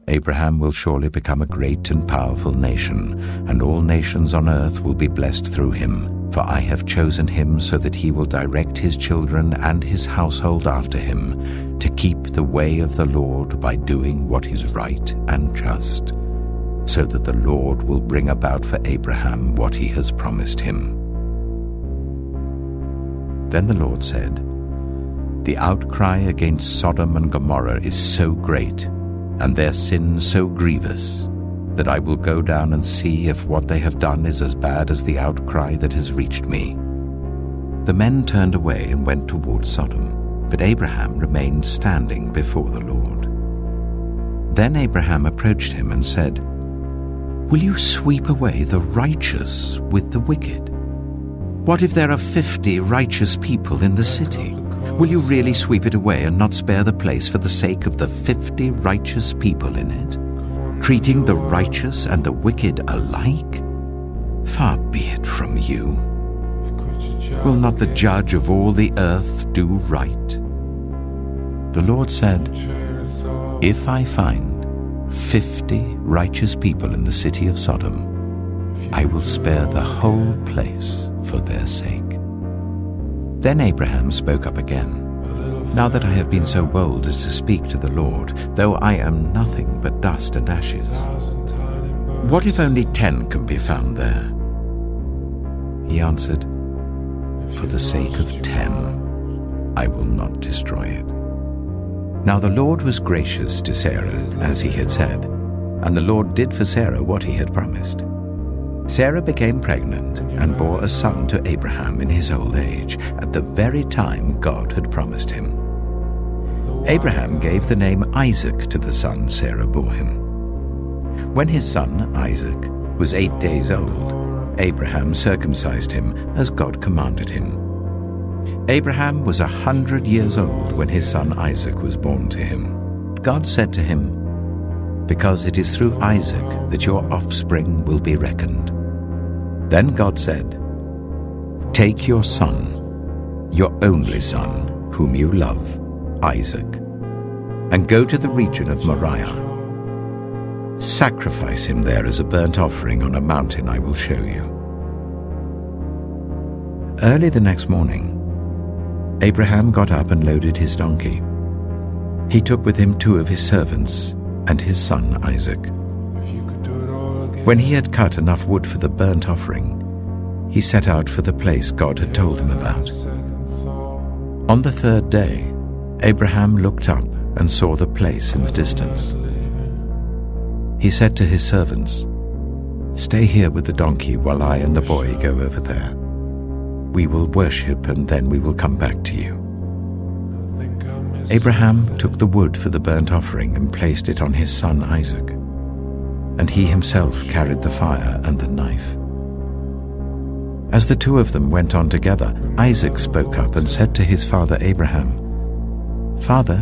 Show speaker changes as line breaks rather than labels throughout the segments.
Abraham will surely become a great and powerful nation, and all nations on earth will be blessed through him, for I have chosen him so that he will direct his children and his household after him, to keep the way of the Lord by doing what is right and just, so that the Lord will bring about for Abraham what he has promised him." Then the Lord said, "The outcry against Sodom and Gomorrah is so great, and their sin so grievous, that I will go down and see if what they have done is as bad as the outcry that has reached me." The men turned away and went towards Sodom, but Abraham remained standing before the Lord. Then Abraham approached him and said, "Will you sweep away the righteous with the wicked? What if there are 50 righteous people in the city? Will you really sweep it away and not spare the place for the sake of the 50 righteous people in it, treating the righteous and the wicked alike? Far be it from you. Will not the judge of all the earth do right?" The Lord said, "If I find 50 righteous people in the city of Sodom, I will spare the whole place for their sake." Then Abraham spoke up again, "Now that I have been so bold as to speak to the Lord, though I am nothing but dust and ashes, what if only 10 can be found there?" He answered, "For the sake of 10, I will not destroy it." Now the Lord was gracious to Sarah, as he had said, and the Lord did for Sarah what he had promised. Sarah became pregnant and bore a son to Abraham in his old age, at the very time God had promised him. Abraham gave the name Isaac to the son Sarah bore him. When his son, Isaac, was 8 days old, Abraham circumcised him as God commanded him. Abraham was 100 years old when his son Isaac was born to him. God said to him, "Because it is through Isaac that your offspring will be reckoned." Then God said, "Take your son, your only son, whom you love, Isaac, and go to the region of Moriah. Sacrifice him there as a burnt offering on a mountain I will show you." Early the next morning, Abraham got up and loaded his donkey. He took with him 2 of his servants and his son Isaac. When he had cut enough wood for the burnt offering, he set out for the place God had told him about. On the 3rd day, Abraham looked up and saw the place in the distance. He said to his servants, "Stay here with the donkey while I and the boy go over there. We will worship and then we will come back to you." Abraham took the wood for the burnt offering and placed it on his son Isaac, and he himself carried the fire and the knife. As the 2 of them went on together, Isaac spoke up and said to his father Abraham, "Father?"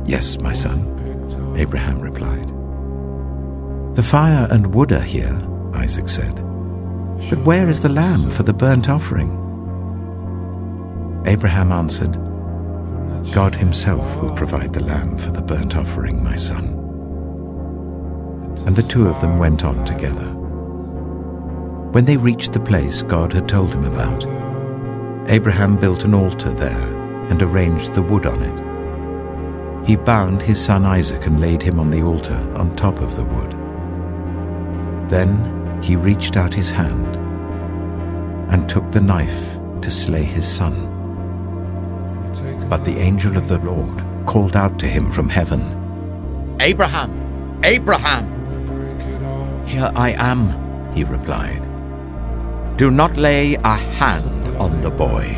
"Yes, my son," Abraham replied. "The fire and wood are here," Isaac said, "but where is the lamb for the burnt offering?" Abraham answered, "God himself will provide the lamb for the burnt offering, my son." And the 2 of them went on together. When they reached the place God had told him about, Abraham built an altar there and arranged the wood on it. He bound his son Isaac and laid him on the altar on top of the wood. Then he reached out his hand and took the knife to slay his son. But the angel of the Lord called out to him from heaven, "Abraham! Abraham!" "Here I am," he replied. "Do not lay a hand on the boy,"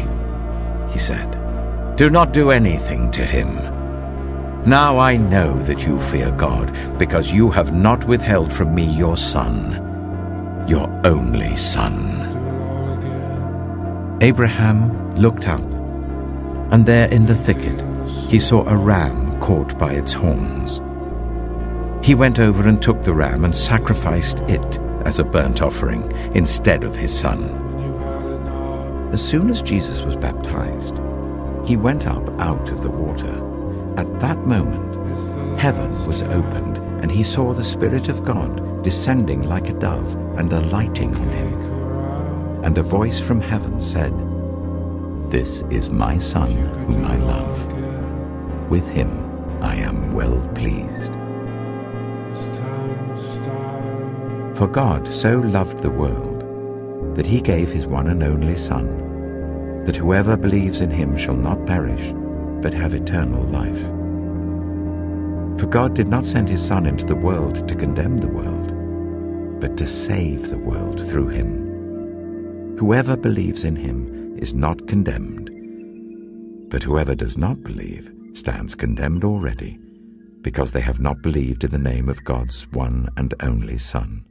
he said. "Do not do anything to him. Now I know that you fear God, because you have not withheld from me your son, your only son." Abraham looked up, and there in the thicket he saw a ram caught by its horns. He went over and took the ram and sacrificed it as a burnt offering instead of his son. As soon as Jesus was baptized, he went up out of the water, At that moment, heaven was opened, and he saw the Spirit of God descending like a dove and alighting on him. And a voice from heaven said, "This is my Son, whom I love. With him I am well pleased." For God so loved the world that he gave his one and only Son, that whoever believes in him shall not perish, but have eternal life. For God did not send his Son into the world to condemn the world, but to save the world through him. Whoever believes in him is not condemned, but whoever does not believe stands condemned already, because they have not believed in the name of God's one and only Son.